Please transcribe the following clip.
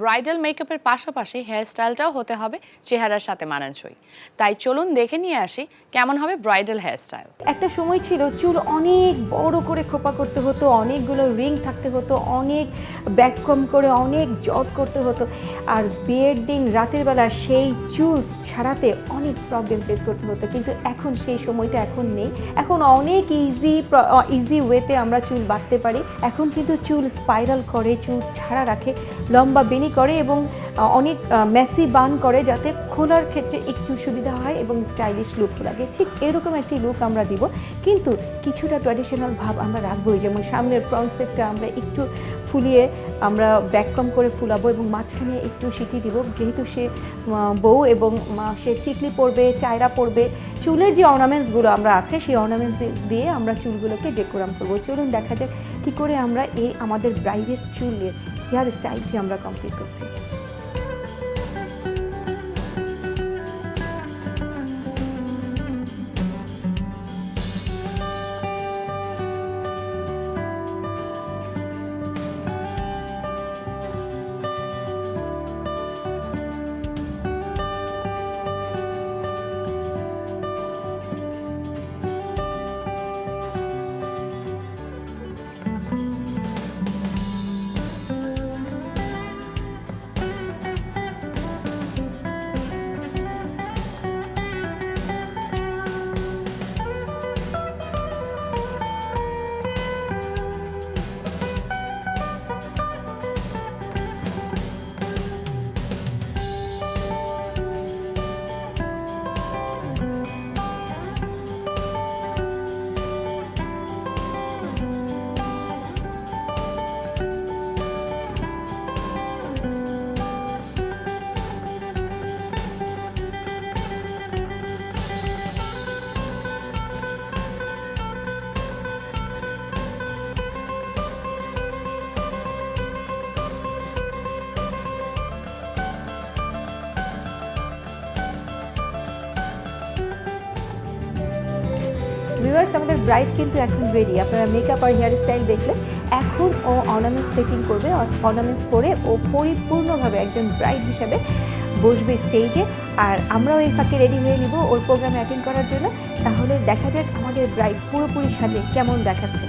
Bridal মেকআপের পাশাপাশি হেয়ারস্টাইলটাও হতে হবে চেহারার সাথে মানানসই। তাই চলুন দেখে নিয়ে আসি কেমন হবে ব্রাইডাল হেয়ারস্টাইল। একটা সময় ছিল চুল অনেক বড় করে খোপা করতে হতো, অনেকগুলো রিং থাকতে হতো, অনেক ব্যাককম করে অনেক জট করতে হতো, আর বিয়ের দিন রাতের বেলা সেই চুল ছাড়াতে অনেক প্রবলেম ফেস করতে হতো। কিন্তু এখন সেই সময়টা এখন নেই। এখন অনেক ইজি ওয়েতে আমরা চুল বাঁধতে পারি। এখন কিন্তু চুল স্পাইরাল করে, চুল ছাড়া রাখে, লম্বা বেনি করে এবং অনেক মেসি বান করে, যাতে খোলার ক্ষেত্রে একটু সুবিধা হয় এবং স্টাইলিশ লুক লাগে। ঠিক এরকম একটি লুক আমরা দিব, কিন্তু কিছুটা ট্র্যাডিশনাল ভাব আমরা রাখবোই। যেমন সামনের ফ্রন্ট সেটটা আমরা একটু ফুলিয়ে আমরা ব্যাককম করে ফুলাবো এবং মাঝখানে একটু সিটি দিব, যেহেতু সে বউ এবং সে চিকলি পরবে, চায়রা পরবে। চুলের যে অর্নামেন্টসগুলো আমরা আছে সেই অর্নামেন্টস দিয়ে আমরা চুলগুলোকে ডেকোরাম করবো। চলুন দেখা যাক কী করে আমরা এই আমাদের ব্রাইডের চুলের হেয়ার স্টাইলটি আমরা কমপ্লিট করছি। ভিউয়ার্স, আমাদের ব্রাইড কিন্তু এখন রেডি। আপনারা মেকআপ আর হেয়ার স্টাইল দেখলে এখন ও অর্নামেন্টস সেটিং করবে। অর্নামেন্টস পরে ও পরিপূর্ণভাবে একজন ব্রাইড হিসাবে বসবে স্টেজে, আর আমরাও এই ফাঁকে রেডি হয়ে নিব ওর প্রোগ্রামে অ্যাটেন্ড করার জন্য। তাহলে দেখা যাক আমাদের ব্রাইড পুরোপুরি সাজে কেমন দেখাচ্ছে।